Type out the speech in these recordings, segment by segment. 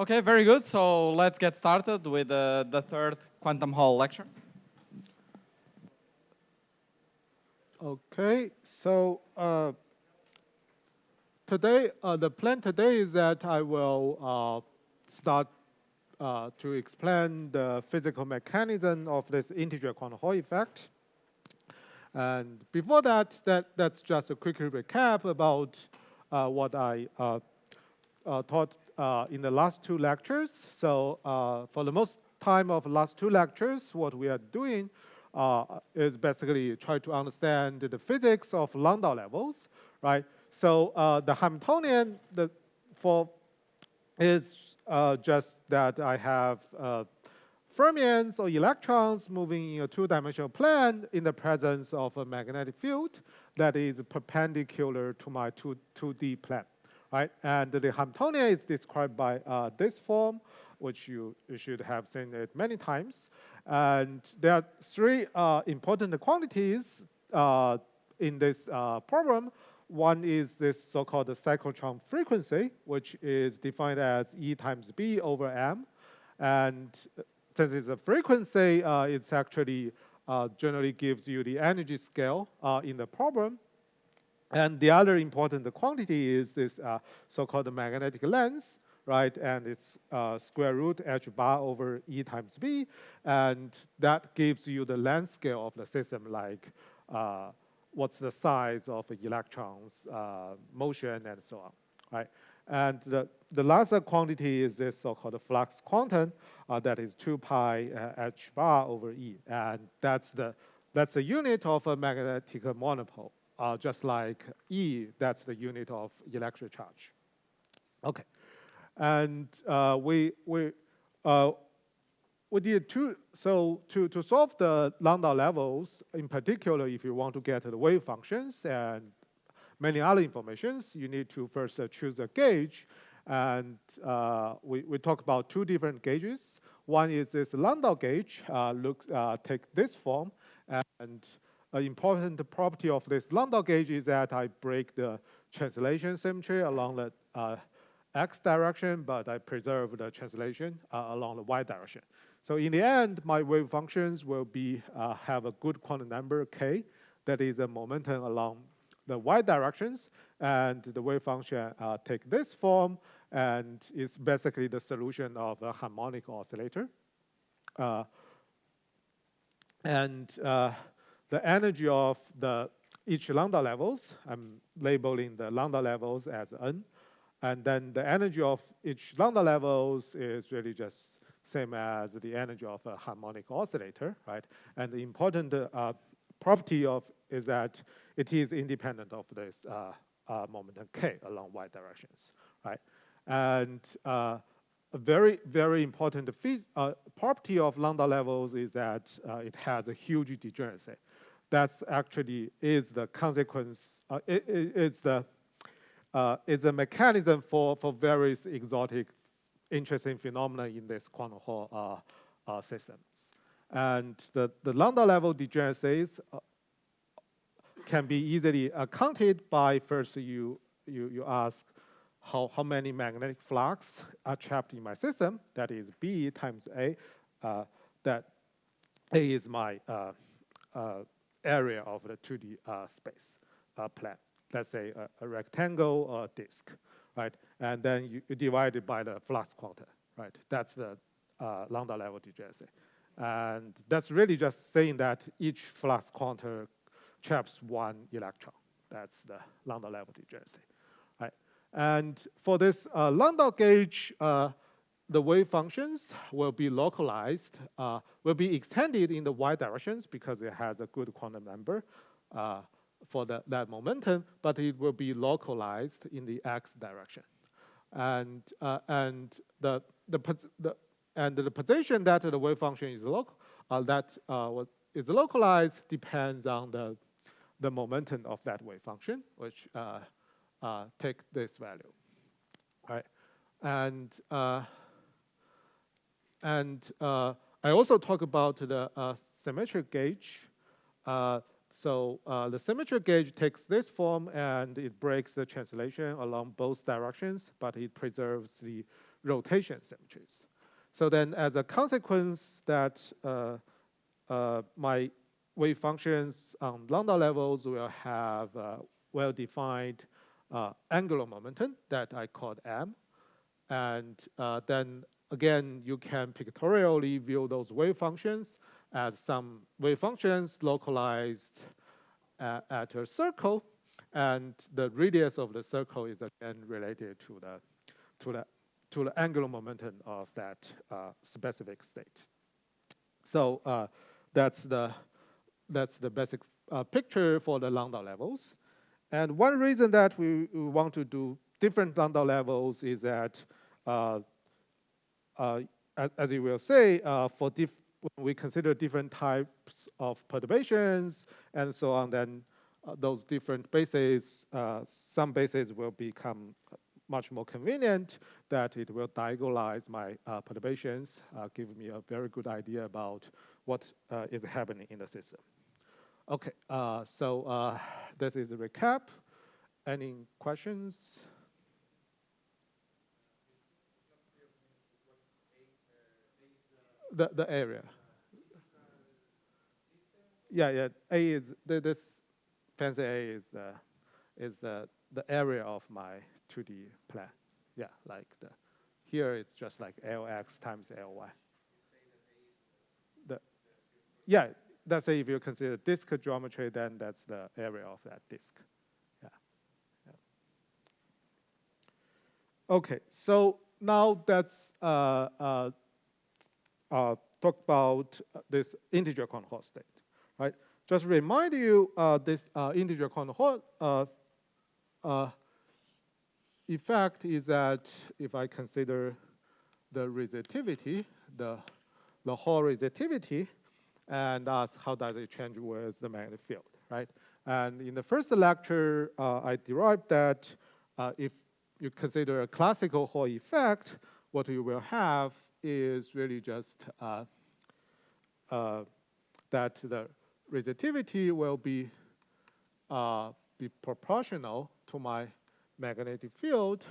Okay, very good. So let's get started with the third Quantum Hall lecture. Okay, so today, the plan today is that I will start to explain the physical mechanism of this integer quantum Hall effect. And before that, that's just a quick recap about what I taught in the last two lectures. So for the most time of the last two lectures, what we are doing is basically try to understand the physics of Landau levels, right? So the Hamiltonian is just that I have fermions or electrons moving in a two-dimensional plane in the presence of a magnetic field that is perpendicular to my 2D plane, right? And the Hamiltonian is described by this form, which you should have seen it many times. And there are three important quantities in this problem. One is this so-called cyclotron frequency, which is defined as E times B over M. And since it's a frequency, it's actually generally gives you the energy scale in the problem. And the other important quantity is this so-called magnetic length, right? And it's square root h bar over E times B. And that gives you the length scale of the system, like what's the size of the electrons, motion, and so on, right? And the last quantity is this so-called flux quantum that is 2 pi h bar over E. And that's the unit of a magnetic monopole, just like E, that's the unit of electric charge. Okay, and we did two. So to solve the Landau levels, in particular, if you want to get the wave functions and many other informations, you need to first choose a gauge. And we talk about two different gauges. One is this Landau gauge, take this form. And an important property of this Landau gauge is that I break the translation symmetry along the x direction, but I preserve the translation along the y direction. So in the end, my wave functions will be have a good quantum number k, that is a momentum along the y directions, and the wave function take this form, and it's basically the solution of a harmonic oscillator. The energy of each Landau levels, I'm labeling the Landau levels as n, and then the energy of each Landau levels is really just same as the energy of a harmonic oscillator, right? And the important property is that it is independent of this momentum k along y directions, right? And a very, very important property of Landau levels is that it has a huge degeneracy. That's actually is the consequence. It's a mechanism for various exotic, interesting phenomena in this quantum Hall systems. And the Landau level degeneracies can be easily accounted by first you ask how many magnetic flux are trapped in my system. That is B times A. That A is my area of the 2D space plane. Let's say a rectangle or a disk, right? And then you divide it by the flux quanta, right? That's the Landau level degeneracy. And that's really just saying that each flux quanta traps one electron. That's the Landau level degeneracy, right? And for this Landau gauge, the wave functions will be localized, will be extended in the y directions because it has a good quantum number for that momentum, but it will be localized in the x direction. And the position that the wave function is localized depends on the momentum of that wave function, which take this value, right? And I also talk about the symmetric gauge. The symmetric gauge takes this form and it breaks the translation along both directions, but it preserves the rotation symmetries. So then as a consequence that my wave functions on lambda levels will have well-defined angular momentum that I called M. And then again, you can pictorially view those wave functions as some wave functions localized at a circle, and the radius of the circle is again related to the angular momentum of that specific state. So that's the basic picture for the Landau levels. And one reason that we want to do different Landau levels is that, as you will say, when we consider different types of perturbations and so on, then those different bases, some bases will become much more convenient, that it will diagonalize my perturbations, give me a very good idea about what is happening in the system. Okay, so this is a recap. Any questions? The area. Yeah. A is this fancy A is the area of my 2D plan. Yeah, like here it's just like Lx times Ly. Yeah, let's say if you consider disk geometry, then that's the area of that disk. Yeah. Okay, so now let's talk about this integer Cohn-Hall state, right? Just remind you, this integer Cohn-Hall effect is that if I consider the resistivity, the Hall resistivity, and ask how does it change with the magnetic field, right? And in the first lecture, I derived that if you consider a classical Hall effect, what you will have is really just that the resistivity will be proportional to my magnetic field,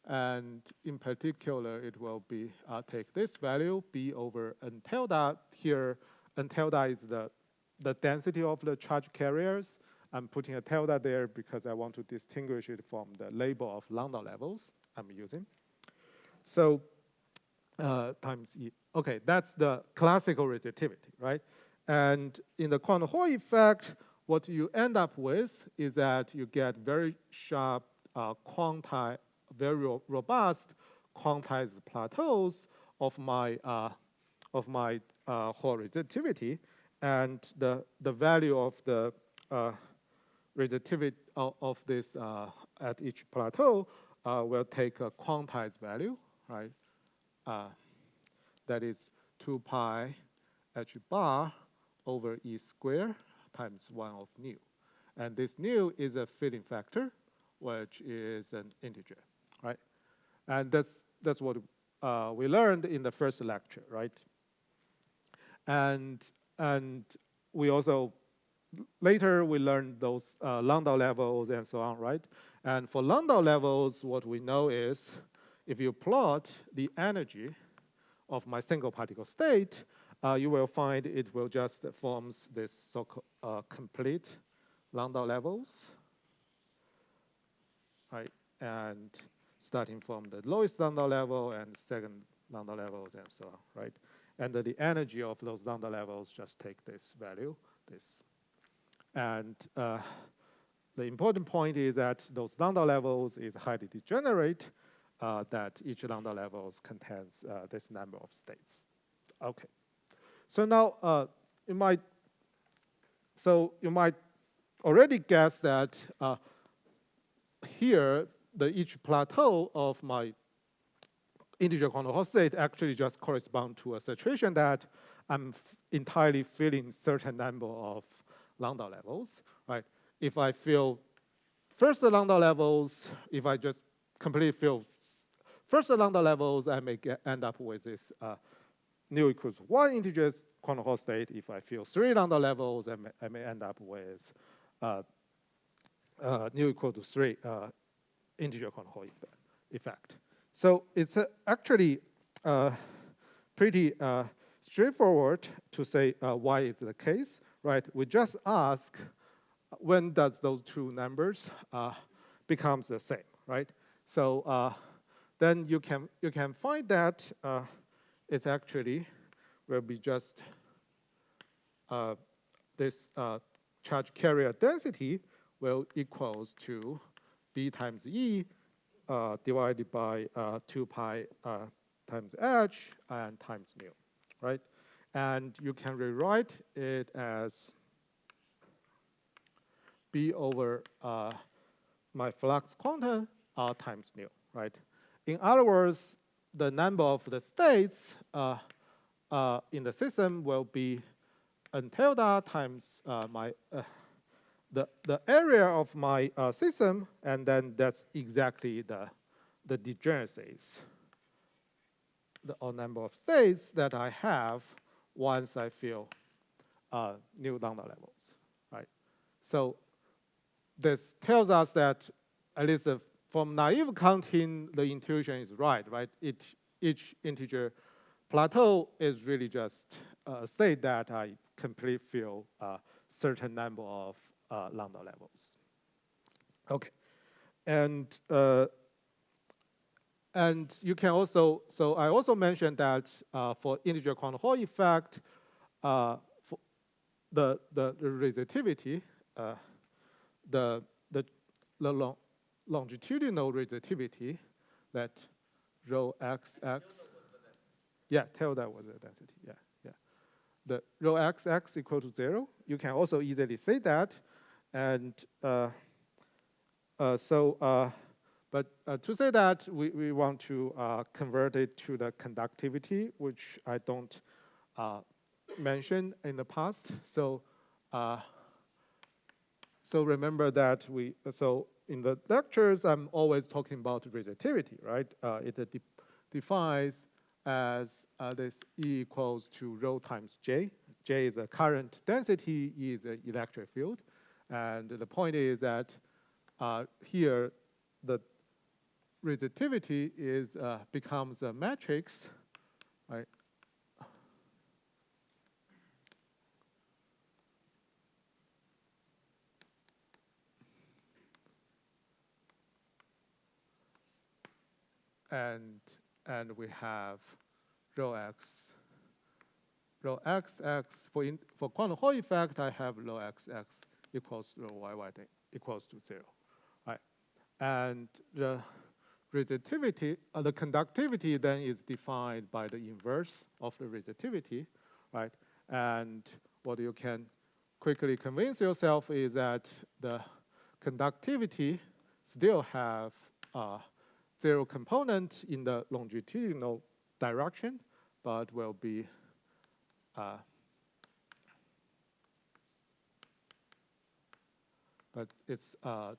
and in particular, it will be take this value B over n tilde. Here, n tilde is the density of the charge carriers. I'm putting a tilde there because I want to distinguish it from the label of Landau levels I'm using. So times E. Okay, that's the classical resistivity, right? And in the Cohn-Hall effect, what you end up with is that you get very sharp very robust quantized plateaus of my Hall resistivity, and the value of the resistivity of this at each plateau will take a quantized value, right? That is 2 pi h bar over E squared times 1 of nu. And this nu is a filling factor, which is an integer, right? And that's what we learned in the first lecture, right? And we also, later we learned those Landau levels and so on, right? And for Landau levels, what we know is if you plot the energy of my single particle state, you will find it will just forms this so-called complete Landau levels, right? And starting from the lowest Landau level and second Landau levels and so on, right? And the energy of those Landau levels just take this value, this. And the important point is that those Landau levels is highly degenerate, that each Landau levels contains this number of states. Okay. So now you might already guess that here each plateau of my integer Cohn-Hall state actually just correspond to a situation that I'm entirely filling certain number of Landau levels, right? If I fill first the Landau levels, if I just completely fill first the Landau levels, I may end up with this nu equals 1 integer Cohn-Hall state. If I fill 3 Landau levels, I may end up with nu equal to 3 integer Cohn-Hall effect. So it's actually pretty straightforward to say why it's the case, right? We just ask when does those two numbers becomes the same, right? So then you can find that it's actually will be just this charge carrier density will equals to B times E divided by 2 pi times h and times mu, right? And you can rewrite it as B over my flux quantum R times nu, right? In other words, the number of the states in the system will be n tilde times the area of my system, and then that's exactly the degeneracies, or number of states that I have once I fill new lambda levels, right? So this tells us that at least from naive counting, the intuition is right? Each integer plateau is really just a state that I completely fill a certain number of lambda levels. Okay, and you can also, so I also mentioned that for integer quantum Hall effect, for the resistivity, the longitudinal resistivity, that rho xx, yeah, tilde was the density, yeah. The rho xx equal to 0. You can also easily say that, and but to say that, we want to convert it to the conductivity, which I don't mention in the past. So so remember that so in the lectures, I'm always talking about resistivity, right? It defines as this E equals to rho times J. J is the current density, E is the electric field. And the point is that here, the resistivity becomes a matrix, right? And we have rho xx for quantum Hall effect. I have rho xx equals rho yy equals to 0, right? And the resistivity, the conductivity then is defined by the inverse of the resistivity, right? And what you can quickly convince yourself is that the conductivity still have 0 component in the longitudinal direction, but will be but its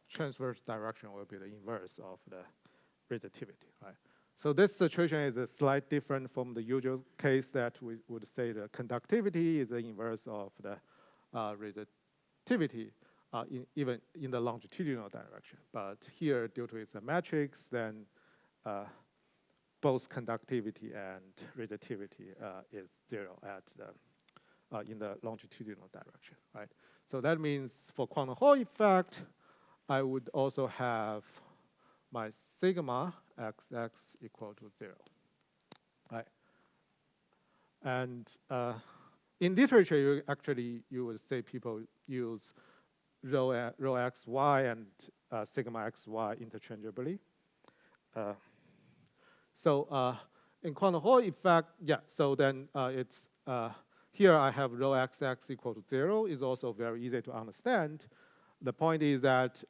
transverse direction will be the inverse of the resistivity, right? So this situation is a slight different from the usual case that we would say the conductivity is the inverse of the resistivity, even in the longitudinal direction. But here, due to it's a matrix, then both conductivity and resistivity is 0 at in the longitudinal direction, right? So that means for quantum Hall effect, I would also have my sigma xx equal to 0, right? And in literature, you would say people use rho xy and sigma xy interchangeably. So in quantum Hall effect, yeah, so then it's, here I have rho xx equal to 0 is also very easy to understand. The point is that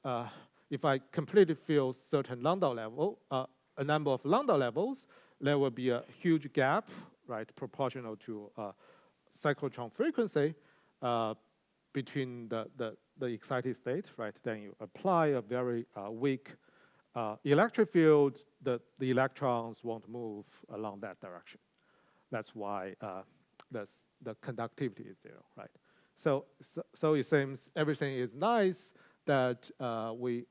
if I completely fill certain Landau level, a number of Landau levels, there will be a huge gap, right, proportional to cyclotron frequency between the excited state, right? Then you apply a very weak electric field, the electrons won't move along that direction. That's why the conductivity is 0, right? So it seems everything is nice that we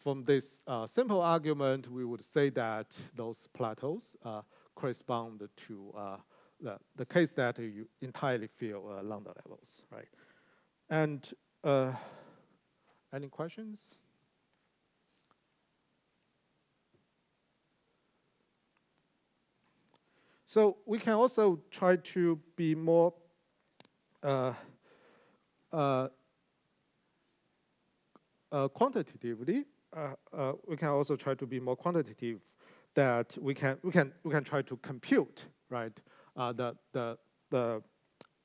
from this simple argument, we would say that those plateaus correspond to the case that you entirely fill lambda levels, right? And any questions? So we can also try to be more quantitatively. We can also try to be more quantitative. That we can try to compute, right? The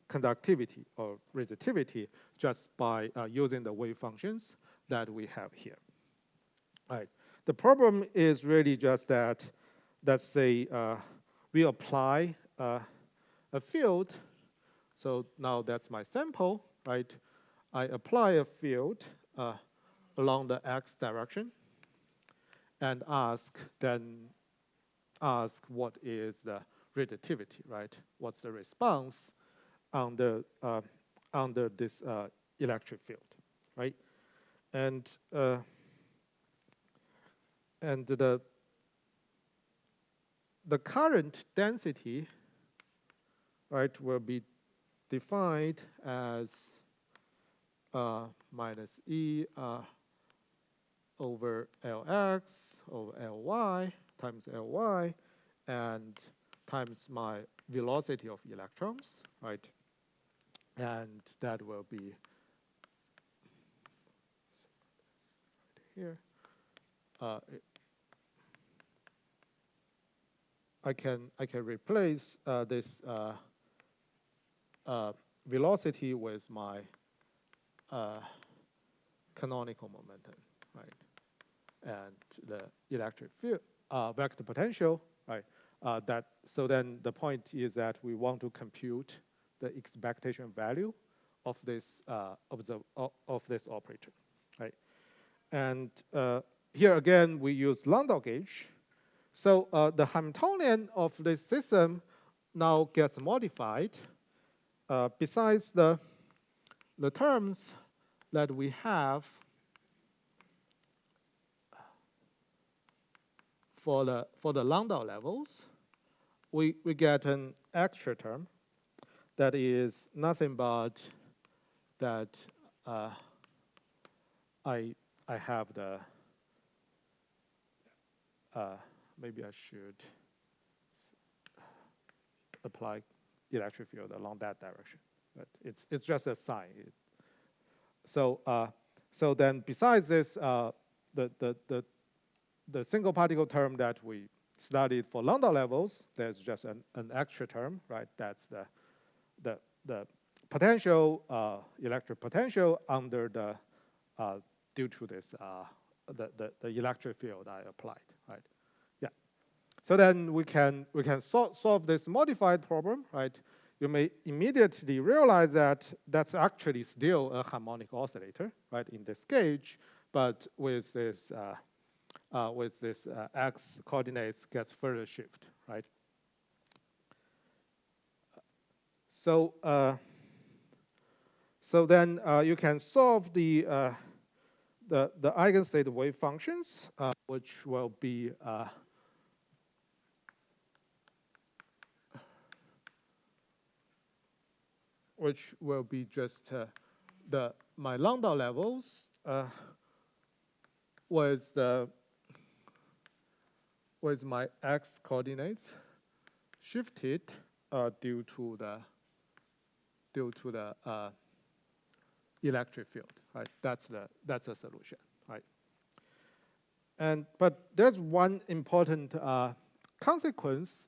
conductivity or resistivity just by using the wave functions that we have here. All right. The problem is really just that, let's say we apply a field. So now that's my sample, right? I apply a field along the x direction and ask what is the resistivity, right? What's the response under this electric field, right? And the current density, right, will be defined as minus E over Lx over Ly times Ly and times my velocity of electrons, right? And that will be here. I can replace this velocity with my canonical momentum, right? And the electric field vector potential, right? So then the point is that we want to compute the expectation value of this of this operator, right? And here again we use Landau gauge. So the Hamiltonian of this system now gets modified. Besides the terms that we have for the Landau levels, we get an extra term that is nothing but that I have the maybe I should apply electric field along that direction, but it's just a sign. So then besides this, the single particle term that we studied for Landau levels, there's just an extra term, right? That's the potential, electric potential under the due to this the electric field I applied, right? Yeah. So then we can solve this modified problem, right? You may immediately realize that that's actually still a harmonic oscillator, right, in this gauge, but with this x coordinates gets further shift, right? So so then you can solve the eigenstate wave functions, which will be just my Landau levels with my x coordinates shifted due to the electric field, right? That's the solution, right? But there's one important consequence.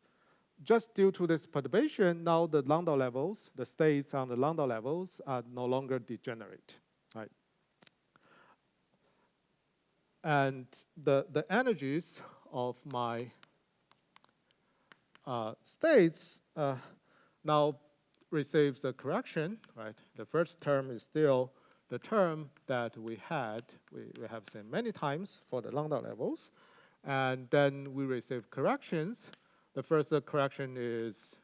Just due to this perturbation, now the Landau levels, the states on the Landau levels are no longer degenerate, right? And the energies of my states now receives a correction, right? The first term is still the term that we had, we have seen many times for the Landau levels. And then we receive corrections. The first correction is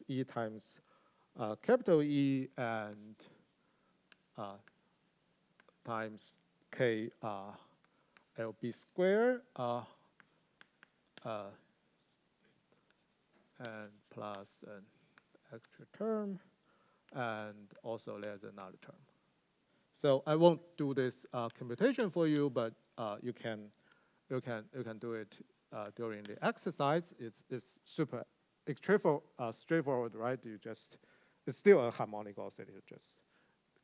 E times capital E and times K LB squared and plus an extra term, and also there's another term. So I won't do this computation for you, but you can do it during the exercise. It's super straightforward, right? It's still a harmonic oscillator, just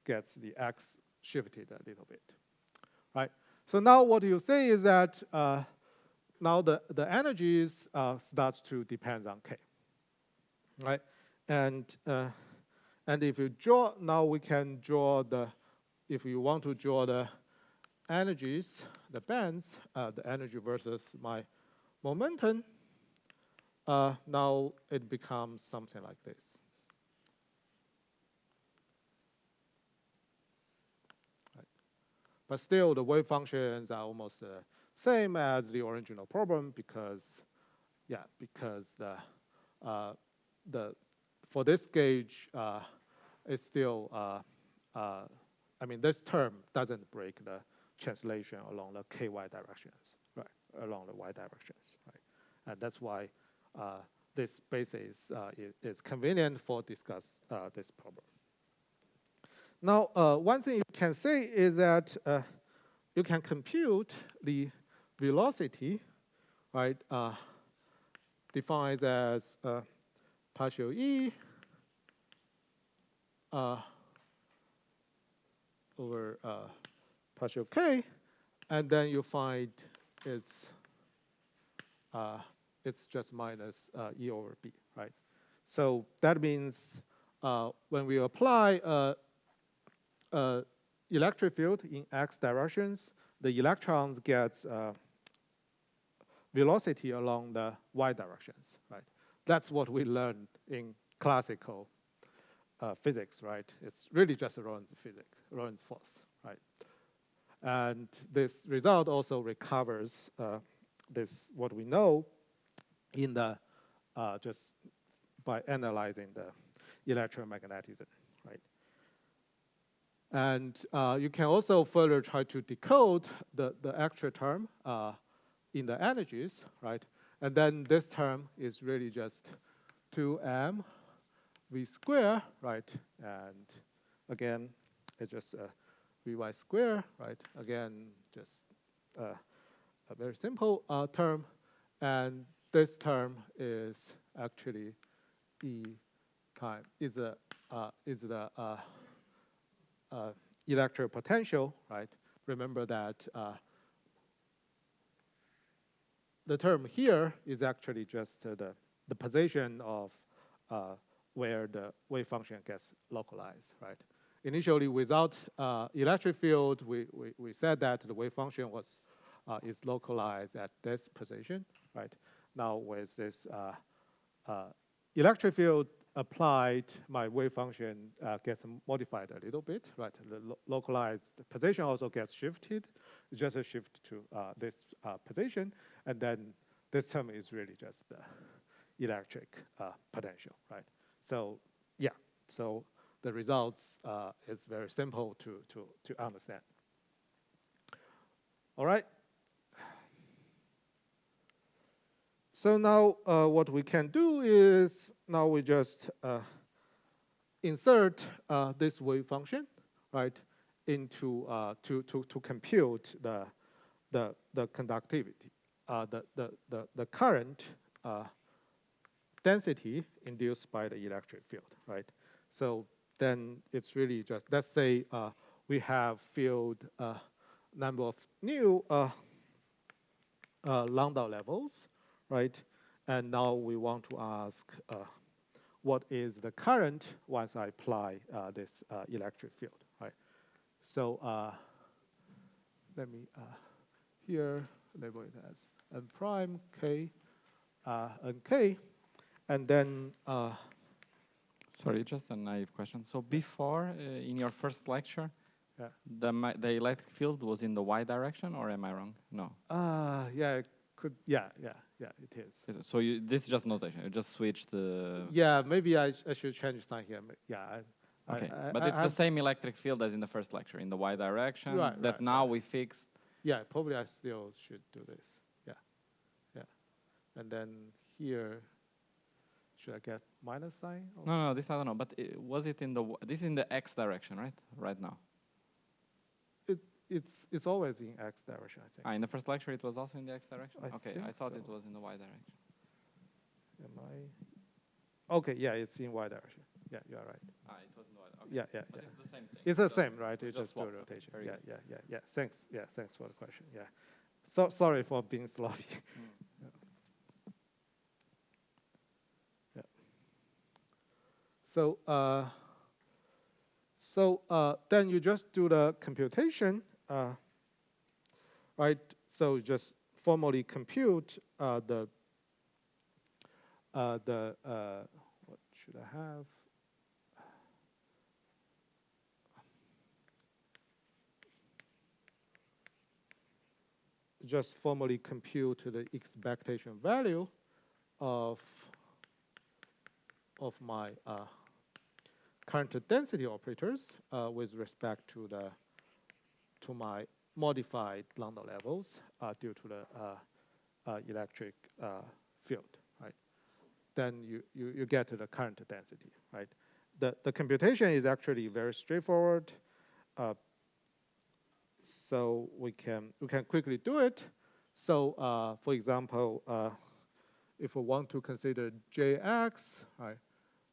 gets the x shifted a little bit, right? So now what you say is that now the energies starts to depend on k, right? And if you draw, now we can draw if you want to draw the energies, the bands, the energy versus my momentum, now it becomes something like this. Right. But still, the wave functions are almost the same as the original problem because for this gauge, it's still, I mean, this term doesn't break the translation along the ky directions, right? Along the y directions, right? And that's why this basis is convenient for discuss this problem. Now, one thing you can say is that you can compute the velocity, right? Defined as partial E over partial K, and then you find it's just minus E over B, right? So that means when we apply electric field in x directions, the electrons gets velocity along the y directions, right? That's what we learned in classical physics, right? It's really just Lorentz physics, Lorentz force, right? And this result also recovers this what we know in the just by analyzing the electromagnetism, right? And you can also further try to decode the extra term in the energies, right? And then this term is really just 2m v square, right? And again, it's just vy square, right? Again, just a very simple term. And this term is actually E time, is the electric potential, right? Remember that the term here is actually just the position of where the wave function gets localized, right? Initially, without electric field, we said that the wave function is localized at this position, right? Now with this electric field applied, my wave function gets modified a little bit, right? The localized position also gets shifted. It's just a shift to this position, and then this term is really just the electric potential, right? So yeah, so the results is very simple to understand. All right. So now what we can do is now we just insert this wave function, right, into to compute the conductivity, the current density induced by the electric field, right? So then it's really just, let's say we have field number of new Landau levels, right? And now we want to ask what is the current once I apply this electric field, right? So let me here label it as n prime k and k, and then sorry, just a naive question. So before, in your first lecture, yeah. the electric field was in the y direction, or am I wrong? No. Yeah, it could. Yeah, it is. So this is just notation. You just switched the. Yeah, maybe I should change sign here. Yeah. Okay, but it's the same electric field as in the first lecture in the y direction. Right, that right, now right. we fixed yeah, probably I still should do this. Yeah, yeah. And then here, should I get minus sign? No, this I don't know. But was it in the, this is in the X direction, right? Right now. It's always in X direction, I think. In the first lecture, it was also in the X direction? Okay, I thought so. it was in the Y direction. Am I? Okay, yeah, it's in Y direction. Yeah, you are right. It was in the Y direction. Okay. Yeah. But it's the same thing. It's the same, right? You just do a rotation. Yeah. Thanks. Yeah, thanks for the question. Yeah. So sorry for being sloppy. Yeah. So then you just do the computation, right? So just formally compute what should I have? Just formally compute the expectation value of my current density operators with respect to my modified Landau levels due to the electric field, right? Then you get to the current density, right? The computation is actually very straightforward. So we can quickly do it. So for example, if we want to consider Jx, right?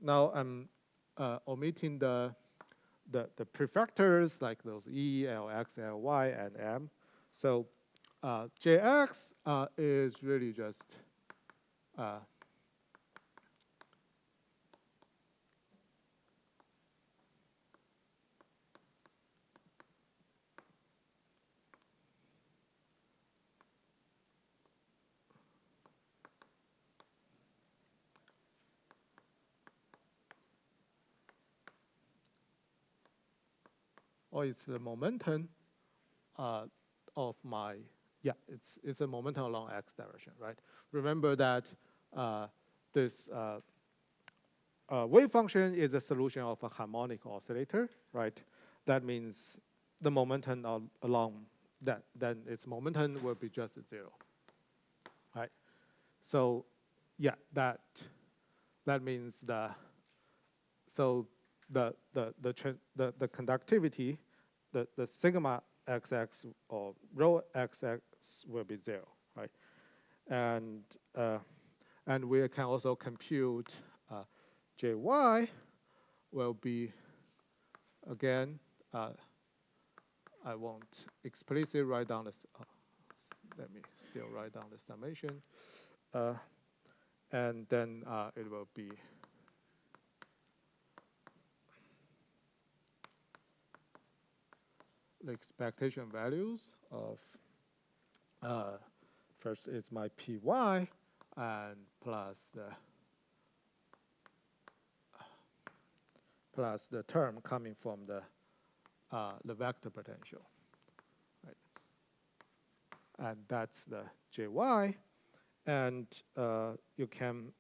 Now I'm omitting the prefactors like those E, L, X, L, Y, and M. So Jx is really just or it's the momentum of my, yeah, it's a momentum along X direction, right? Remember that this wave function is a solution of a harmonic oscillator, right? That means the momentum along that, then its momentum will be just 0, right? So yeah, that means the conductivity, the sigma xx or rho xx will be 0, right? And we can also compute jy will be, again, I won't explicitly write down this. Let me still write down the summation. And then it will be the expectation values of, first is my py, and plus the term coming from the vector potential, right? And that's the jy, and you can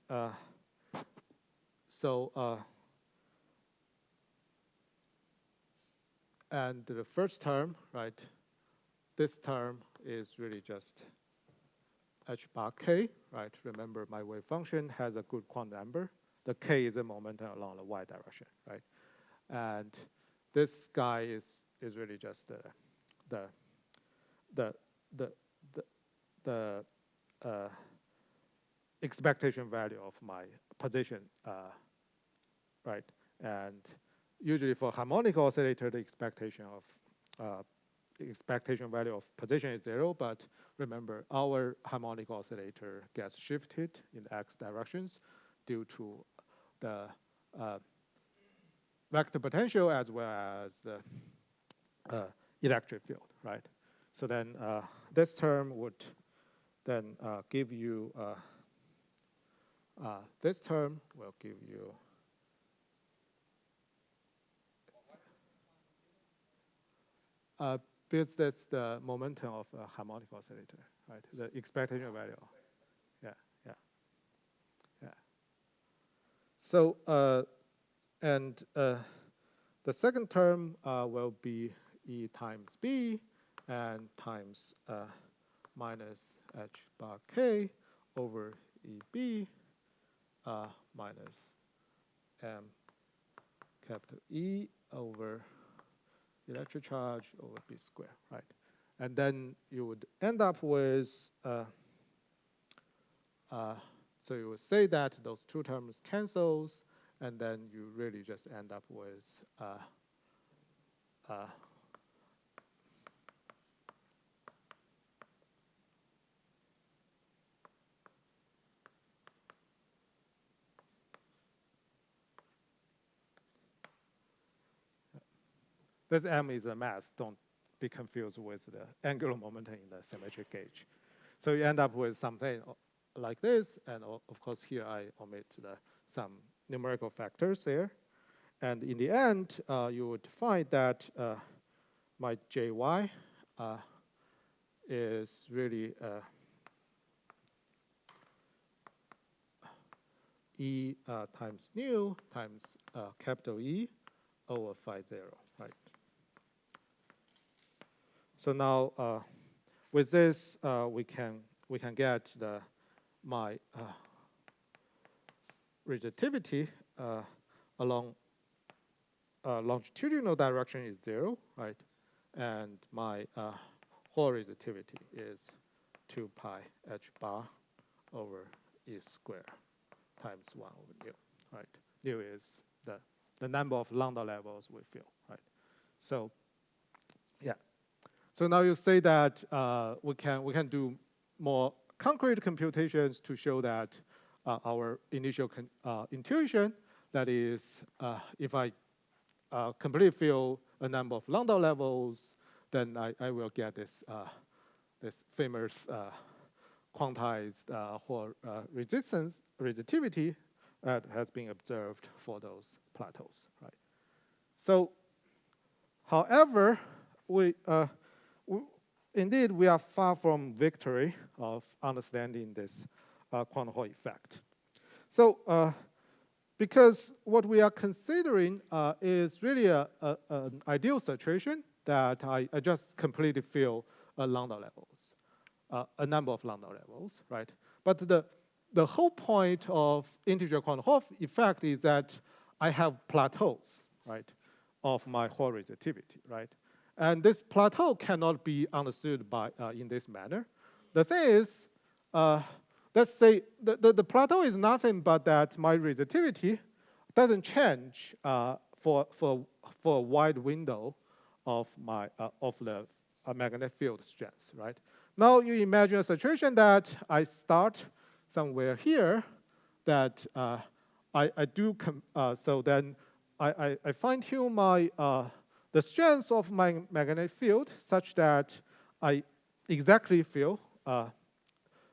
and the first term, right? This term is really just h bar k, right? Remember, my wave function has a good quantum number. The k is a momentum along the y direction, right? And this guy is really just the expectation value of my position, right? And usually for harmonic oscillator, the expectation value of position is 0, but remember, our harmonic oscillator gets shifted in the x directions due to the vector potential as well as the electric field, right? So then this term would then give you, this term will give you, because that's the momentum of a harmonic oscillator, right? The expectation value. Yeah. So, and the second term will be E times B, and times minus h bar k over EB minus m capital E over electric charge over B squared, right? And then you would end up with, so you would say that those two terms cancels, and then you really just end up with this m is a mass. Don't be confused with the angular momentum in the symmetric gauge. So you end up with something like this, and of course here I omit some numerical factors there. And in the end, you would find that my jy is really E times nu times capital E over phi 0, right? So now with this, we can get my resistivity along longitudinal direction is 0, right? And my Hall resistivity is 2 pi h bar over E squared times 1 over nu, right? Nu is the number of lambda levels we feel, right? So yeah. So now you say that we can do more concrete computations to show that our initial intuition, that is, if I completely fill a number of Landau levels, then I will get this this famous quantized Hall resistivity that has been observed for those plateaus, right? So, however, indeed we are far from victory of understanding this quantum Hall effect. So, because what we are considering is really an ideal situation that I just completely fill a Landau levels, a number of Landau levels, right? But the whole point of integer quantum Hall effect is that I have plateaus, right, of my Hall resistivity, right? And this plateau cannot be understood by in this manner. The thing is, let's say the plateau is nothing but that my resistivity doesn't change for a wide window of my of the magnetic field strength, right? Now you imagine a situation that I start somewhere here, that I do so then I fine tune my the strength of my magnetic field such that I exactly feel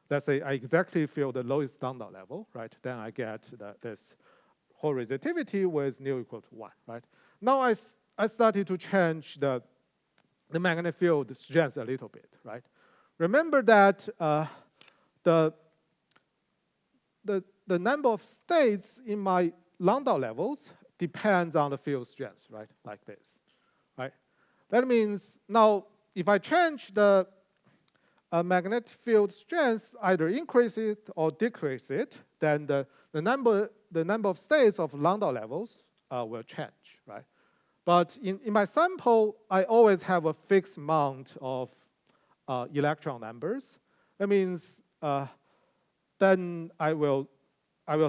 let's say I exactly feel the lowest Landau level, right? Then I get this Hall resistivity with nu equal to 1, right? Now I started to change the magnetic field strength a little bit, right? Remember that the number of states in my Landau levels depends on the field strength, right? Like this, right? That means now if I change the magnetic field strength, either increase it or decrease it, then the number of states of Landau levels will change, right? But in my sample, I always have a fixed amount of electron numbers. That means then I will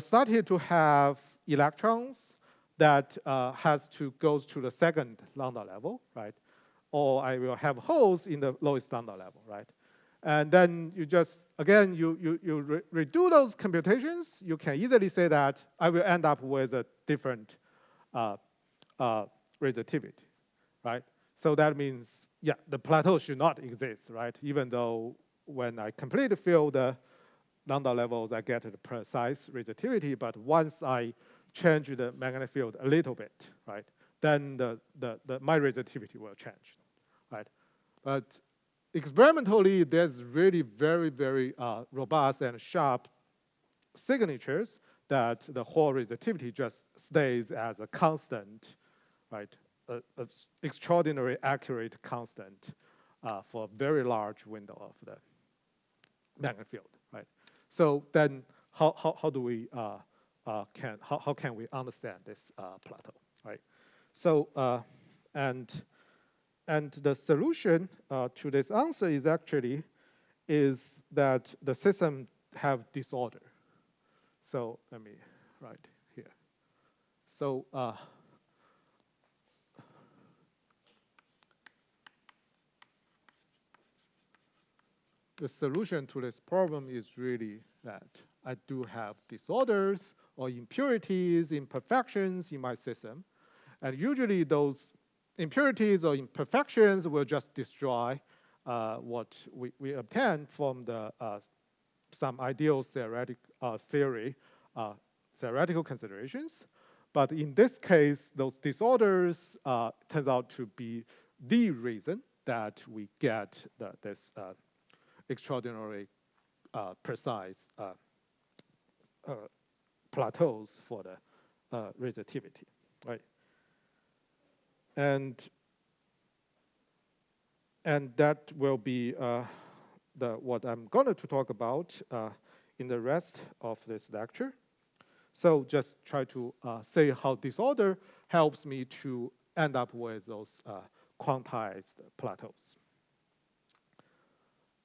start here to have electrons that has to go to the second Landau level, right? Or I will have holes in the lowest Landau level, right? And then you just, again, you redo those computations. You can easily say that I will end up with a different resistivity, right? So that means, yeah, the plateau should not exist, right? Even though when I completely fill the Landau levels, I get the precise resistivity, but once I change the magnetic field a little bit, right, then my resistivity will change, right? But experimentally, there's really very, very robust and sharp signatures that the Hall resistivity just stays as a constant, right? A extraordinary accurate constant for a very large window of the magnetic field, right? So then how do we how can we understand this plateau, right? So and the solution to this answer is actually that the system have disorder. So let me write here. So the solution to this problem is really that I do have disorders or impurities, imperfections in my system. And usually those impurities or imperfections will just destroy what we obtain from the some ideal theoretical considerations. But in this case, those disorders turns out to be the reason that we get this extraordinarily precise plateaus for the resistivity, right? And that will be what I'm going to talk about in the rest of this lecture. So just try to say how disorder helps me to end up with those quantized plateaus.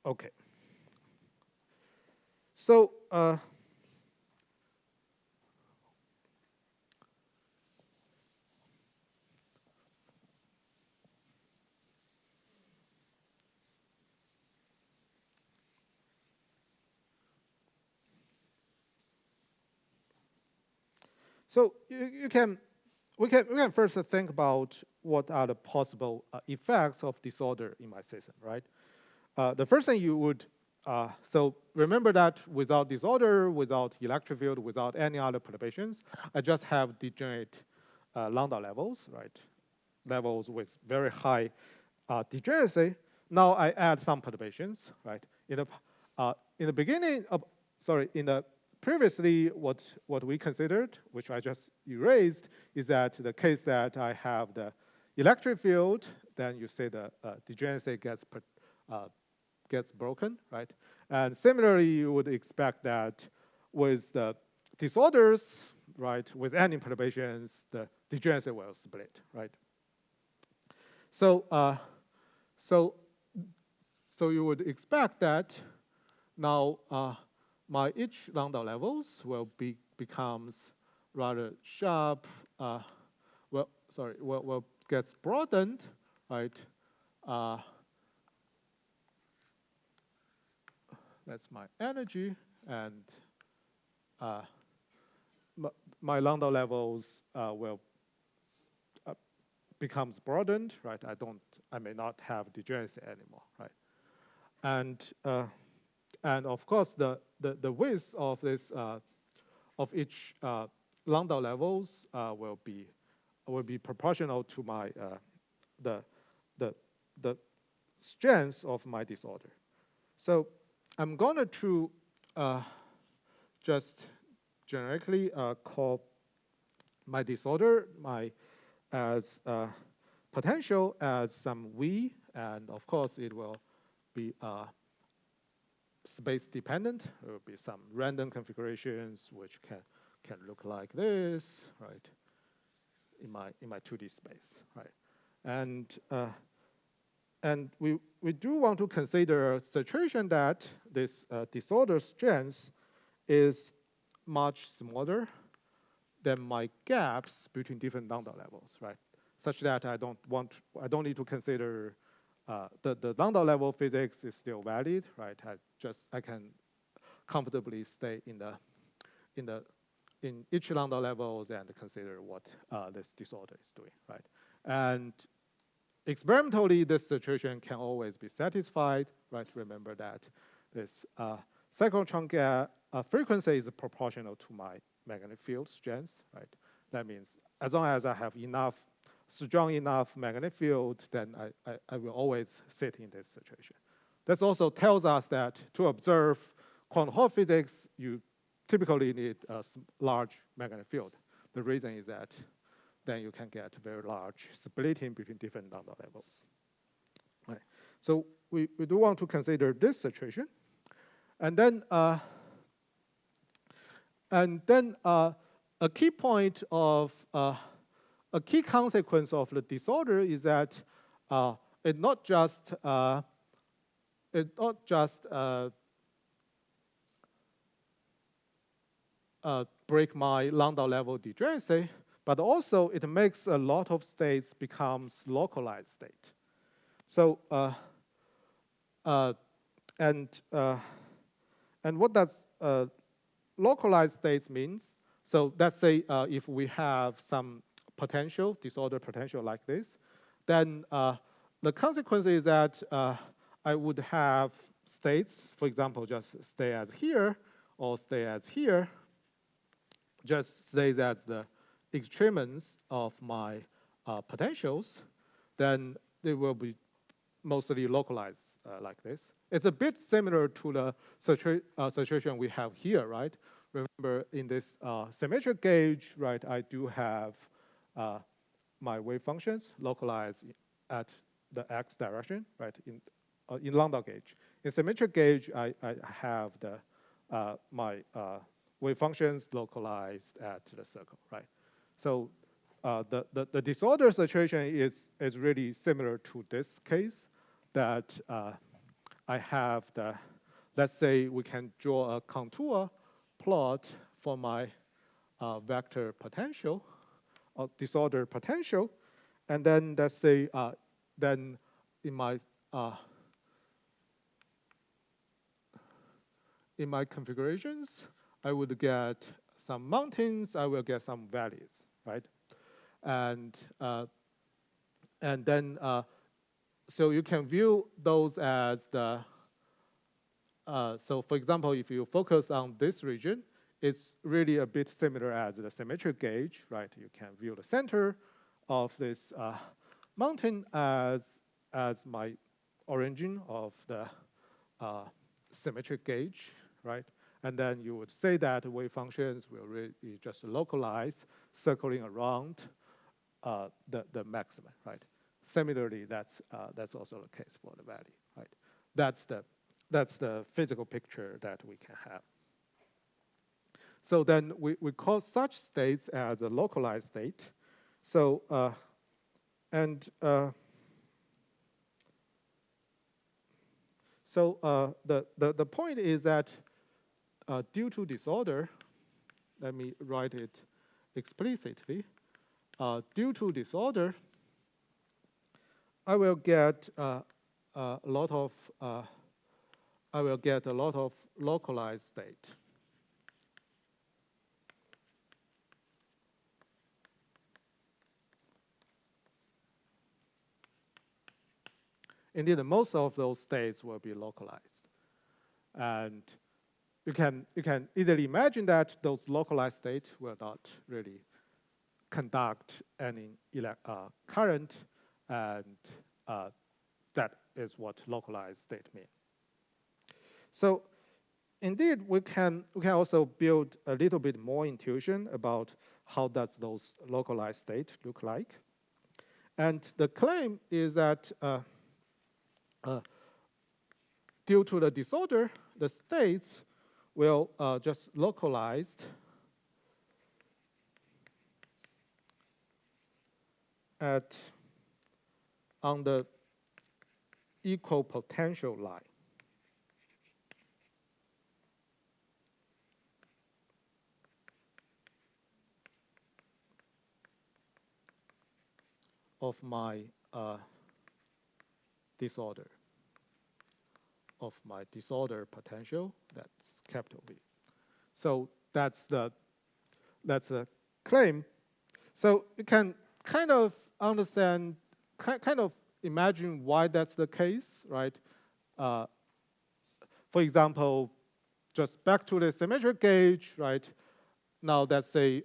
Okay. So we can first think about what are the possible effects of disorder in my system, right? The first thing you would, so remember that without disorder, without electric field, without any other perturbations, I just have degenerate Landau levels, right? Levels with very high degeneracy. Now I add some perturbations, right? In the beginning, previously what we considered, which I just erased, is that the case that I have the electric field, then you say the degeneracy gets broken, right? And similarly, you would expect that with the disorders, right, with any perturbations, the degeneracy will split, right? So so you would expect that now my each Landau levels will becomes rather sharp. Will gets broadened, right? That's my energy, and my Landau levels will becomes broadened, right? I may not have degeneracy anymore, right? And of course the width of this of each Landau levels will be proportional to my the strength of my disorder. So I'm going to just generically call my disorder as potential as some V, and of course it will be space dependent. There will be some random configurations which can look like this, right? In my 2D space, right? And we do want to consider a situation that this disorder strength is much smaller than my gaps between different Landau levels, right? Such that I don't need to consider the Landau level physics is still valid, right? I can comfortably stay in each Landau levels and consider what this disorder is doing, right? And experimentally, this situation can always be satisfied, right? Remember that this cyclotron gap frequency is proportional to my magnetic field strength, right? That means as long as I have strong enough magnetic field, then I will always sit in this situation. This also tells us that to observe quantum Hall physics, you typically need a large magnetic field. The reason is that then you can get very large splitting between different Landau levels. Right. So we do want to consider this situation. And then a key point of a key consequence of the disorder is that it not just break my Landau level degeneracy, but also it makes a lot of states becomes localized state. So and what does localized states means? So let's say if we have some potential, disorder potential like this, then the consequence is that I would have states, for example, just stay as here or stay as here, just stays as the extremes of my potentials, then they will be mostly localized like this. It's a bit similar to the situation we have here, right? Remember, in this symmetric gauge, right, I do have my wave functions localized at the x direction, right, in Landau gauge. In symmetric gauge, I have the my wave functions localized at the circle, right? So the disorder situation is really similar to this case, that I have the, let's say we can draw a contour plot for my vector potential, or disorder potential, and then let's say then in my configurations, I would get some mountains, I will get some valleys, right? And then so you can view those as the so for example, if you focus on this region, it's really a bit similar as the symmetric gauge, right? You can view the center of this mountain as my origin of the symmetric gauge, right? And then you would say that wave functions will really just localize, circling around the maximum, right? Similarly, that's also the case for the valley, right? That's the physical picture that we can have. So then we call such states as a localized state. So the point is that due to disorder, let me write it explicitly. Due to disorder, I will get a lot of localized state. Indeed, most of those states will be localized, and you can easily imagine that those localized states will not really conduct any current, and that is what localized state means. So indeed, we can also build a little bit more intuition about how does those localized state look like. And the claim is that due to the disorder, the states will just localized on the equal potential line. Of my disorder, of my disorder potential, that's capital V. So that's a claim. So you can kind of understand, kind of imagine why that's the case, right? For example, just back to the symmetric gauge, right? Now let's say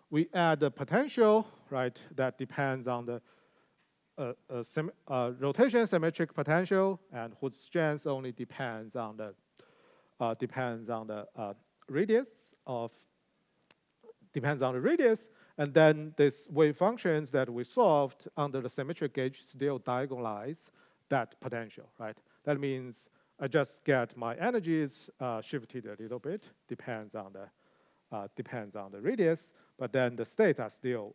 we add a potential, right? That depends on the rotation symmetric potential, and whose strength only depends on the radius, and then this wave functions that we solved under the symmetric gauge still diagonalize that potential, right? That means I just get my energies shifted a little bit, depends on the radius, but then the states are still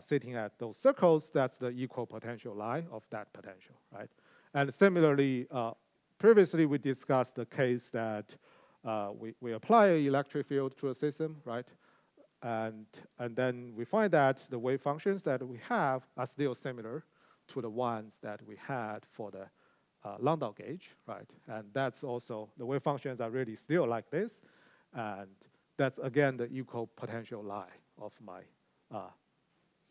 sitting at those circles. That's the equal potential line of that potential, right? And similarly, previously we discussed the case that we apply an electric field to a system, right? And then we find that the wave functions that we have are still similar to the ones that we had for the Landau gauge, right? And that's also, the wave functions are really still like this. And that's, again, the equal potential line of my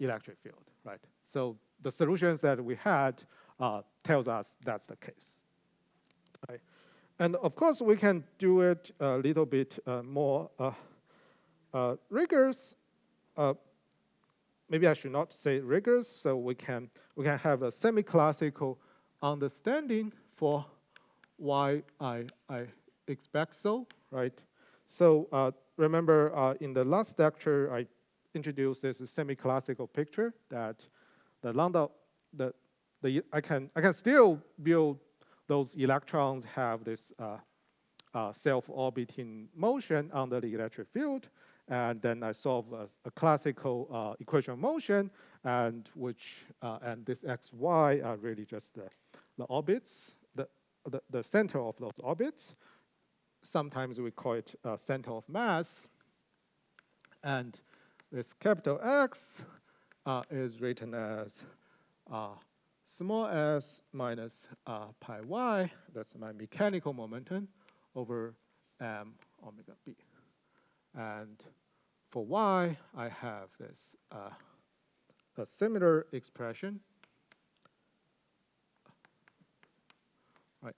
electric field, right? So the solutions that we had tells us that's the case, right? And of course, we can do it a little bit more rigorous. Maybe I should not say rigorous, so we can have a semi-classical understanding for why I expect so, right? So remember in the last lecture, I introduced this semi-classical picture that the Landau, I can still build those electrons have this self-orbiting motion under the electric field, and then I solve a classical equation of motion, and this x, y are really just the orbits, the center of those orbits. Sometimes we call it center of mass, and this capital X is written as small s minus pi y. That's my mechanical momentum over m omega b. And for y, I have this a similar expression, right?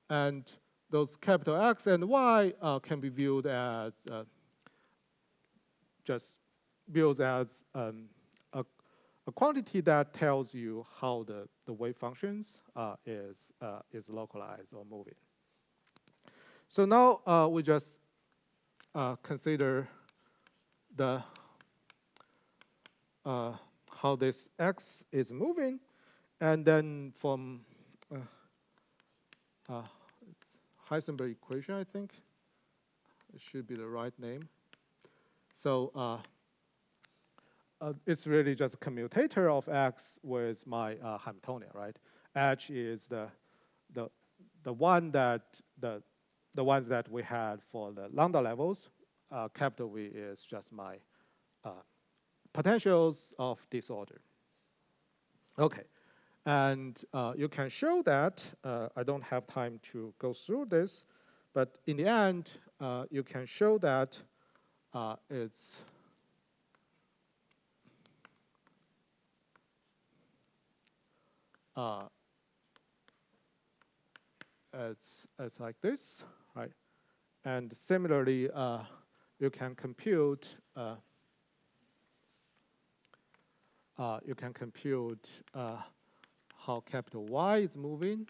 And those capital X and Y can be viewed as a quantity that tells you how the wave functions is localized or moving. So now we just consider the how this x is moving, and then from Heisenberg equation, I think it should be the right name. So it's really just a commutator of x with my Hamiltonian, right? H is the ones that we had for the lambda levels. Capital V is just my potentials of disorder. Okay, and you can show that. I don't have time to go through this, but in the end, you can show that it's like this, right? And similarly, you can compute how capital Y is moving.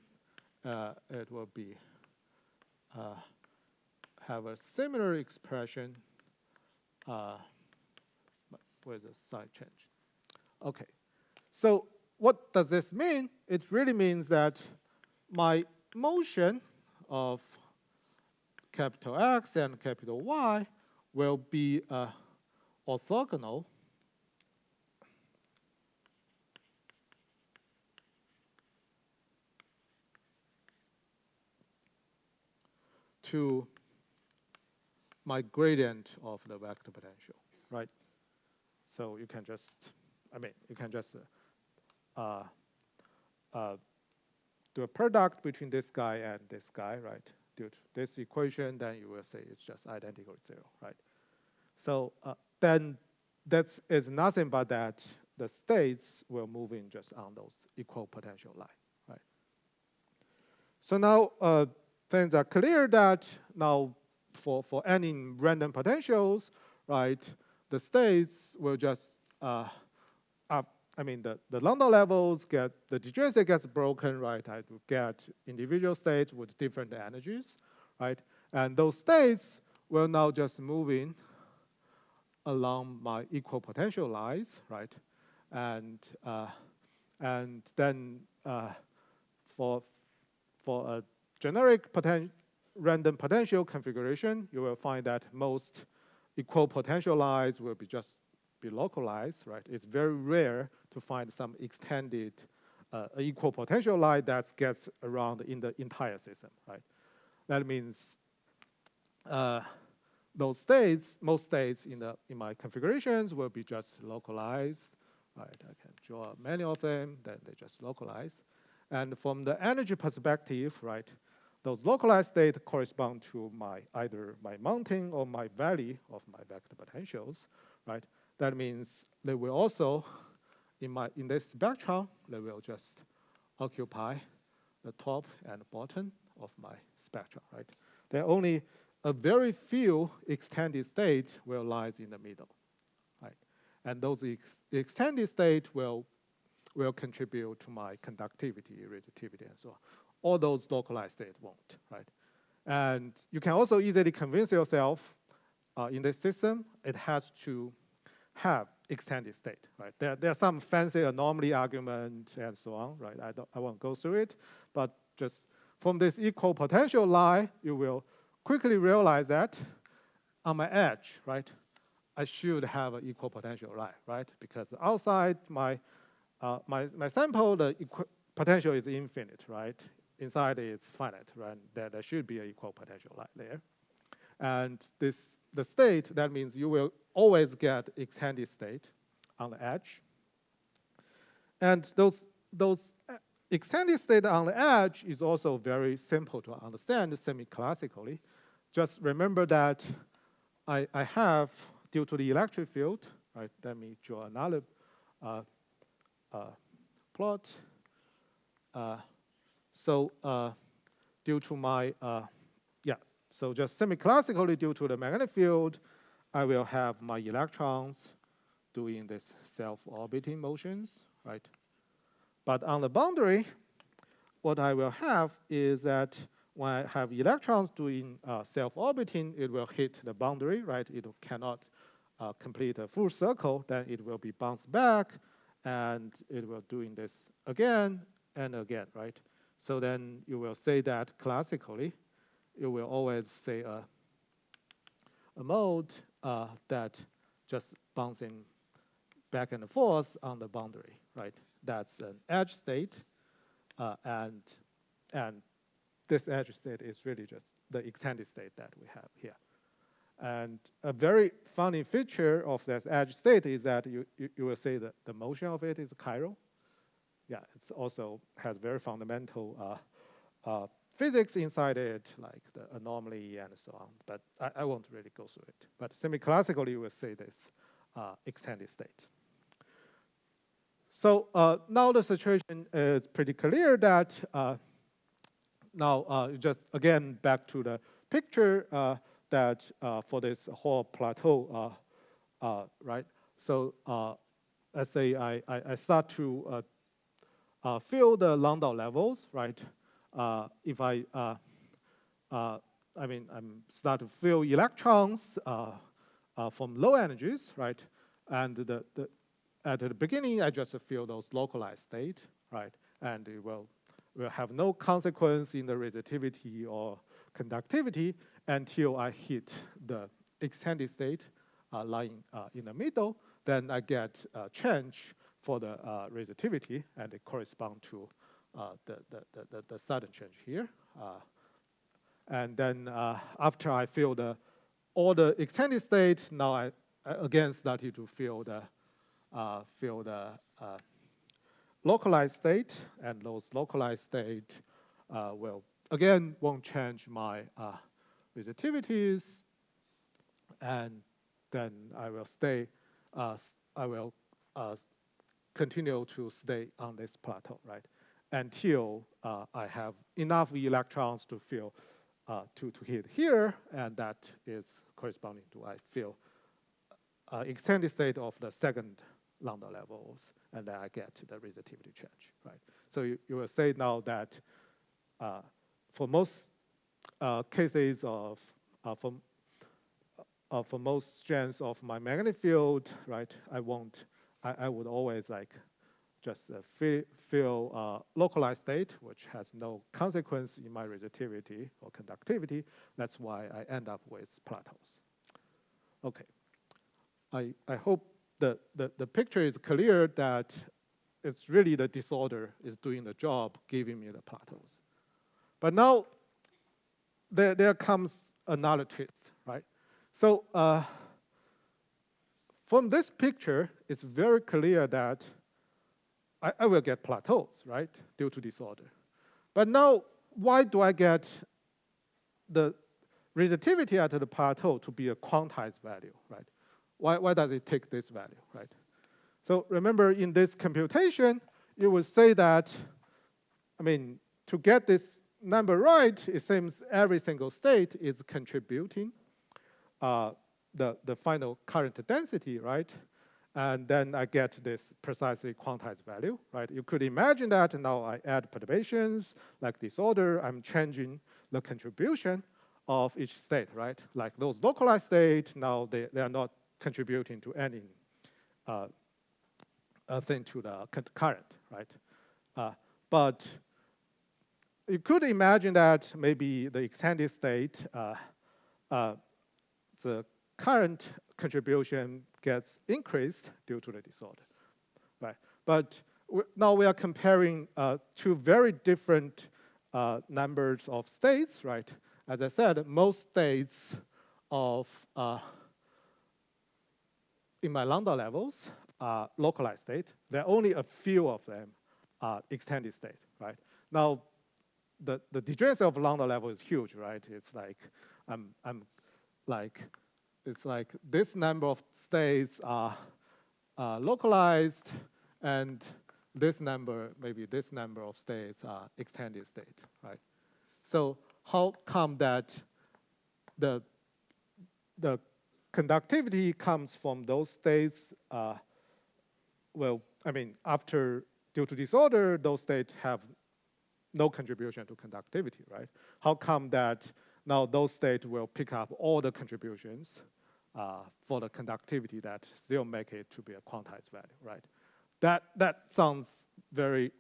It will be have a similar expression with a side change. Okay, so what does this mean? It really means that my motion of capital X and capital Y will be orthogonal to my gradient of the vector potential, right? So you can just, do a product between this guy and this guy, right? Do this equation, then you will say it's just identical to 0, right? So then that is nothing but that the states will move in just on those equal potential line, right? So now things are clear that now for any random potentials, right, the states will just the Landau levels get, the degeneracy gets broken, right? I will get individual states with different energies, right? And those states will now just move in along my equal potential lines, right? And then for a generic random potential configuration, you will find that most equal potential lines will be localized, right? It's very rare to find some extended equal potential line that gets around in the entire system, right? That means those states, most states in my configurations will be just localized, right? I can draw many of them, then they just localize. And from the energy perspective, right, those localized states correspond to either my mounting or my valley of my vector potentials, right? That means they will also, in this spectrum, they will just occupy the top and bottom of my spectrum, right? There are only a very few extended states will lie in the middle, right? And those extended states will contribute to my conductivity, resistivity, and so on. All those localized states won't, right? And you can also easily convince yourself in this system, it has to have extended state, right? There are some fancy anomaly argument and so on, right? I won't go through it, but just from this equal potential line, you will quickly realize that on my edge, right, I should have an equal potential line, right? Because outside my sample, the potential is infinite, right? Inside it's finite, right? There should be an equal potential line there. And the state, that means you will always get extended state on the edge. And those extended state on the edge is also very simple to understand semi-classically. Just remember that I have, due to the electric field, right? Let me draw another plot. Due to my, so just semi-classically due to the magnetic field, I will have my electrons doing this self-orbiting motions, right? But on the boundary, what I will have is that when I have electrons doing self-orbiting, it will hit the boundary, right? It cannot complete a full circle, then it will be bounced back, and it will doing this again and again, right? So then you will say that classically, you will always say a mode that just bouncing back and forth on the boundary, right? That's an edge state, and this edge state is really just the extended state that we have here. And a very funny feature of this edge state is that you will say that the motion of it is chiral. Yeah, it also has very fundamental physics inside it, like the anomaly and so on. But I won't really go through it. But semi-classically, you will say this extended state. So now the situation is pretty clear that now just again back to the picture that for this whole plateau, right? So let's say I start to fill the Landau levels, right? If I start to fill electrons from low energies, right? And at the beginning, I just fill those localized state, right? And it will have no consequence in the resistivity or conductivity until I hit the extended state lying in the middle. Then I get a change for the resistivity, and it corresponds to the sudden change here. And then after I fill all the extended state, now I again started to fill the localized state, and those localized state won't change my resitivities, and then I will continue to stay on this plateau, right? Until I have enough electrons to fill to hit here, and that is corresponding to I fill extended state of the second Landau levels, and then I get the resistivity change, right? So you will say now that for most cases of for most strands of my magnetic field, right, I would always like just a field localized state, which has no consequence in my resistivity or conductivity. That's why I end up with plateaus. Okay. I hope the picture is clear that it's really the disorder is doing the job, giving me the plateaus. But now there comes another twist, right? So from this picture, it's very clear that I will get plateaus, right, due to disorder. But now, why do I get the resistivity at the plateau to be a quantized value, right? Why does it take this value, right? So remember, in this computation, you would say that, I mean, to get this number right, it seems every single state is contributing the final current density, right? And then I get this precisely quantized value, right? You could imagine that now I add perturbations like disorder, I'm changing the contribution of each state, right? Like those localized states, now they are not contributing to any thing to the current, right? But you could imagine that maybe the extended state, the current contribution gets increased due to the disorder, right? But now we are comparing two very different numbers of states, right? As I said, most states of in my lambda levels are localized state. There are only a few of them are extended state, right? Now, the degeneracy of lambda level is huge, right? It's like it's like this number of states are localized, and this number, maybe this number of states are extended state, right? So how come that the conductivity comes from those states? Well, I mean, due to disorder, those states have no contribution to conductivity, right? How come that now those states will pick up all the contributions for the conductivity that still make it to be a quantized value, right? That sounds very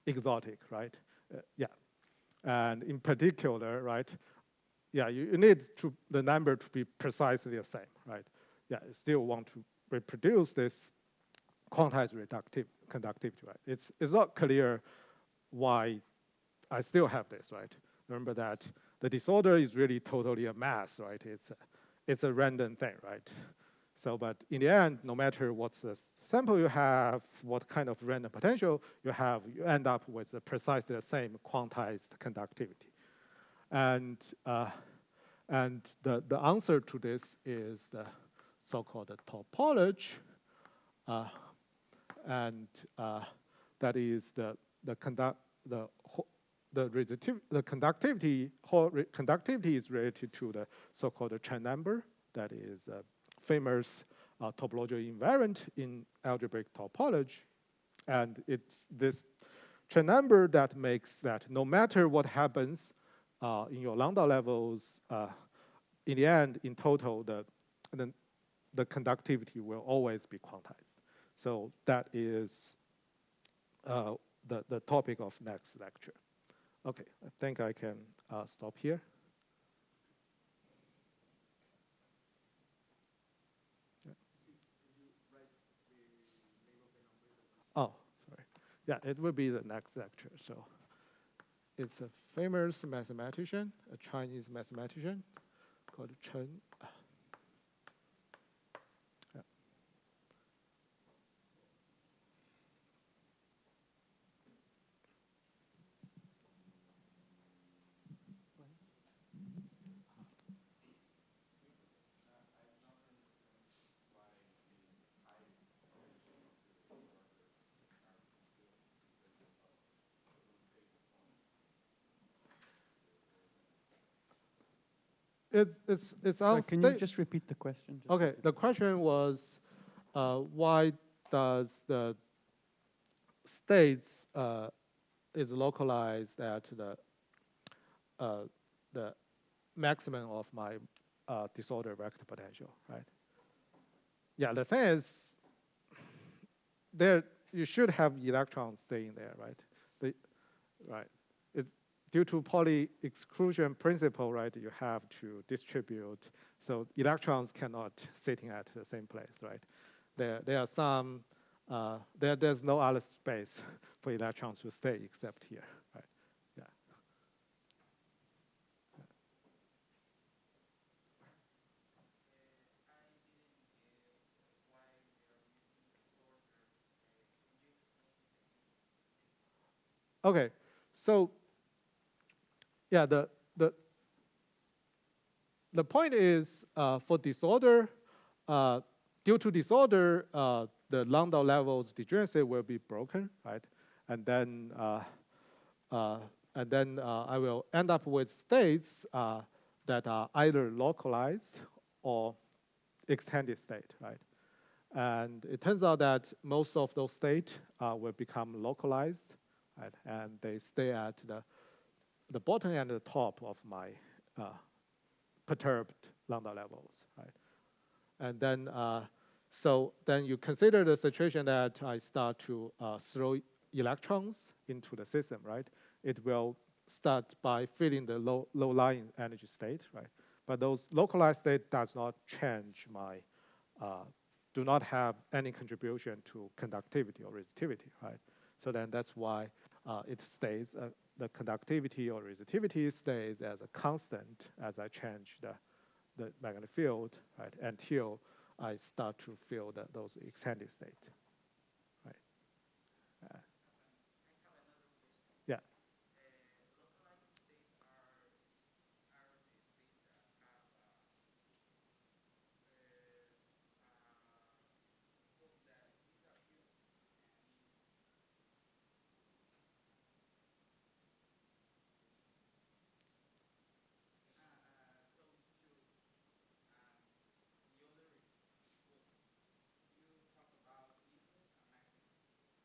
exotic, right? Yeah, and in particular, right? Yeah, you need the number to be precisely the same, right? Yeah, you still want to reproduce this quantized conductivity, right? It's not clear why I still have this, right? Remember that the disorder is really totally a mass, right? It's a random thing, right? So, but in the end, no matter what's the sample you have, what kind of random potential you have, you end up with precisely the same quantized conductivity. And the answer to this is the so-called topology, and that is the conductivity is related to the so-called Chen number. That is a famous topological invariant in algebraic topology, and it's this Chen number that makes that no matter what happens in your lambda levels, in the end, in total, the conductivity will always be quantized. So that is the topic of next lecture. Okay, I think I can stop here. Yeah. Oh, sorry. Yeah, it will be the next lecture. So it's a famous mathematician, a Chinese mathematician called Chen. Yeah. It's Sorry, can you just repeat the question? Okay, the question was, why does the states is localized at the maximum of my disorder vector potential, right? Yeah, the thing is, you should have electrons staying there, right? Right. It's due to Pauli exclusion principle, right? You have to distribute, so electrons cannot sitting at the same place, right? There are some, there's no other space for electrons to stay except here, right? Yeah. Okay, so yeah, the point is for disorder, due to disorder, the Landau levels degeneracy will be broken, right? And then I will end up with states that are either localized or extended state, right? And it turns out that most of those states will become localized, right? And they stay at the bottom and the top of my perturbed Landau levels, right? And then, so then you consider the situation that I start to throw electrons into the system, right? It will start by filling the low-lying energy state, right? But those localized state does not change my, do not have any contribution to conductivity or resistivity, right? So then that's why it stays, the conductivity or resistivity stays as a constant as I change the magnetic field, right, until I start to feel those extended state, right? Yeah.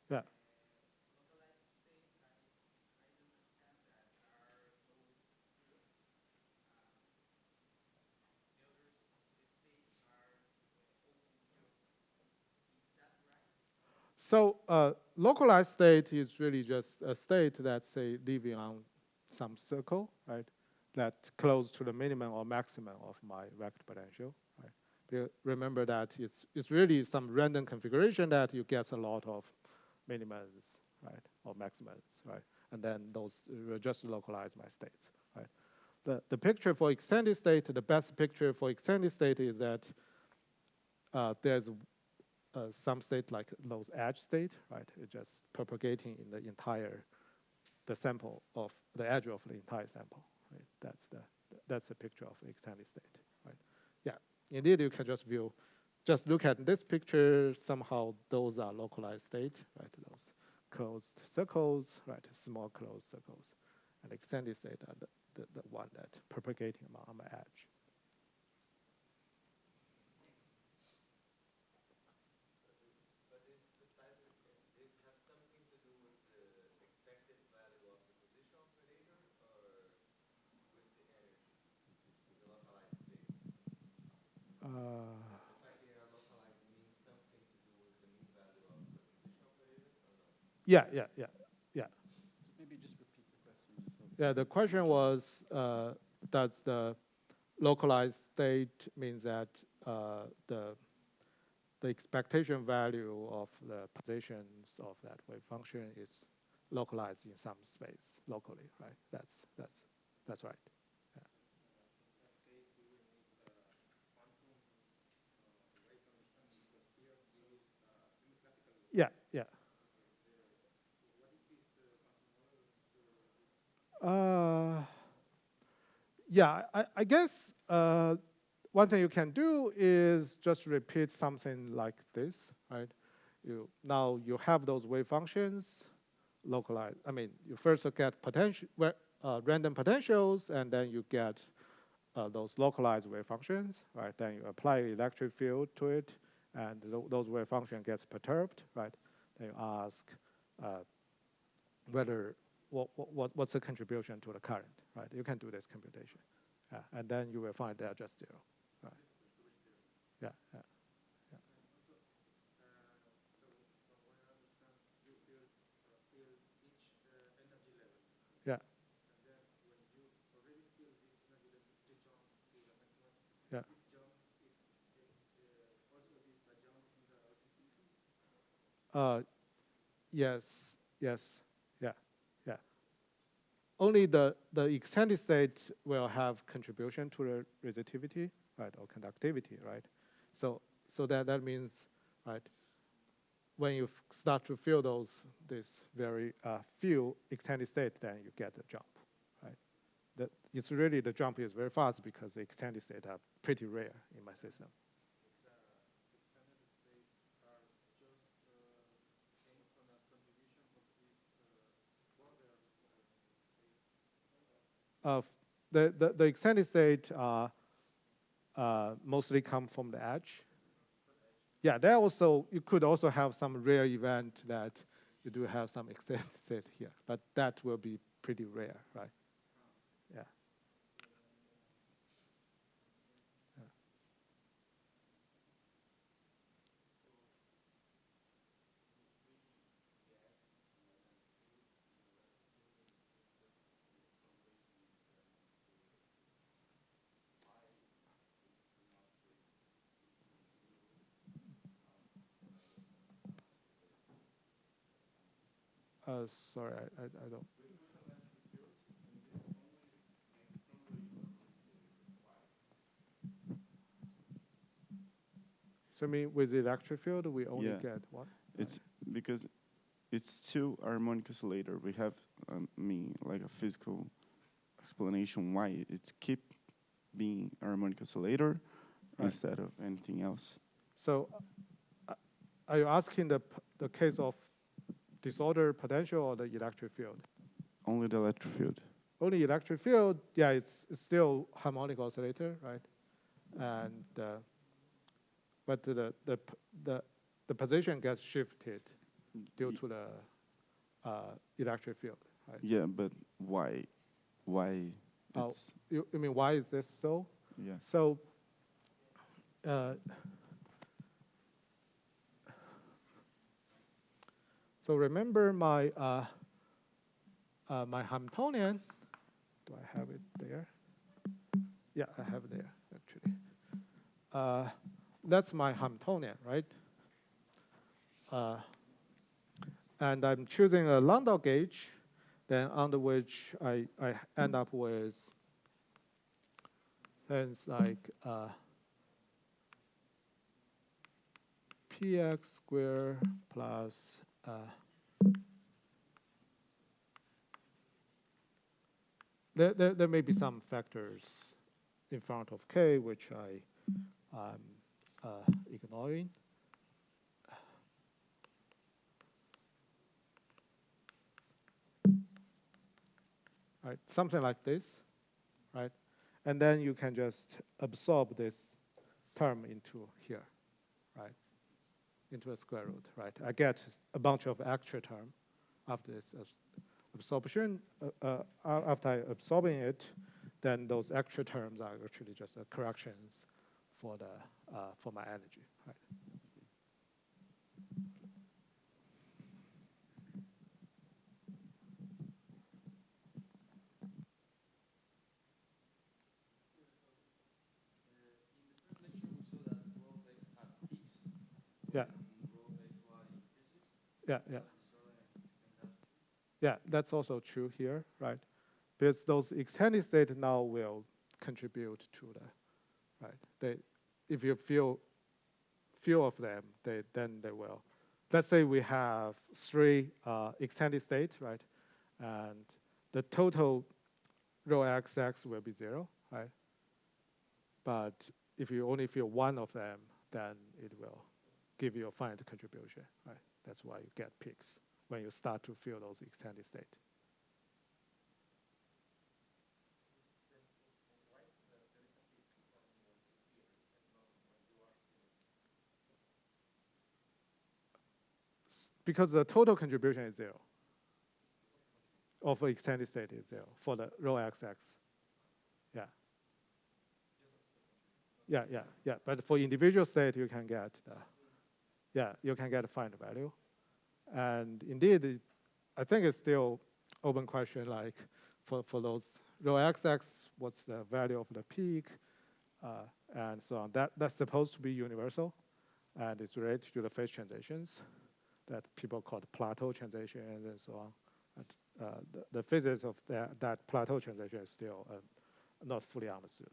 Yeah. So localized state is really just a state that's say living on some circle, right? That close to the minimum or maximum of my vector potential, right? Remember that it's really some random configuration that you get a lot of minimums, right, or maximums, right? And then those will just localize my states, right? The picture for extended state, the best picture for extended state is that there's some state like those edge state, right? It's just propagating in the entire, the sample of the edge of the entire sample, right? That's the picture of extended state, right? Yeah, indeed you can just look at this picture, somehow those are localized state, right? Those closed circles, right? Small closed circles. And extended state are the one that propagating on the edge. Yeah. Maybe just repeat the question. Yeah, the question was, does the localized state means that the expectation value of the positions of that wave function is localized in some space locally, right? That's right. Yeah. Yeah. Yeah, I guess one thing you can do is just repeat something like this, right? Now you have those wave functions localized. I mean, you first get potential, random potentials, and then you get those localized wave functions, right? Then you apply electric field to it, and those wave function gets perturbed, right? Then you ask whether what's the contribution to the current, right? You can do this computation, and then you will find they're just zero, right? Yeah. Yeah. Yes, yes, yeah, yeah. Only the extended state will have contribution to the resistivity, right, or conductivity, right? So that means, right, when you start to feel this very few extended state, then you get a jump, right? It's really the jump is very fast because the extended state are pretty rare in my system. The extended state mostly come from the edge. Yeah, there also, you could also have some rare event that you do have some extended state here, but that will be pretty rare, right? Yeah. Sorry, I don't. So I mean, with the electric field, we only get what? It's because it's two harmonic oscillator. We have, like a physical explanation why it's keep being harmonic oscillator instead of anything else. So, are you asking the case of disordered potential or the electric field? Only the electric field. Only electric field, yeah, it's still harmonic oscillator, right? And but the position gets shifted due to the electric field, right? Yeah, but why? Why it's You mean why is this so? yeah. So so remember my my Hamiltonian. Do I have it there? Yeah, I have it there actually. That's my Hamiltonian, right? And I'm choosing a Landau gauge, then under which I end up with things like px squared plus there may be some factors in front of k which I'm ignoring. Right, something like this, right? And then you can just absorb this term into here, right? Into a square root, right? I get a bunch of extra term after this absorption. After absorbing it, then those extra terms are actually just corrections for the for my energy, right? Yeah. Yeah, yeah. Yeah, that's also true here, right? Because those extended state now will contribute to the, right? If you feel few of them, then they will. Let's say we have 3 extended state, right? And the total rho XX will be 0, right? But if you only feel one of them, then it will give you a finite contribution, right? That's why you get peaks when you start to feel those extended state. Because the total contribution is 0. Of extended state is 0 for the rho XX. Yeah. Yeah, yeah, yeah. But for individual state, you can get you can get a finite value. And indeed, I think it's still open question, like for those rho XX, what's the value of the peak? and so on. That's supposed to be universal, and it's related to the phase transitions that people call plateau transitions and so on. And, the physics of that plateau transition is still not fully understood.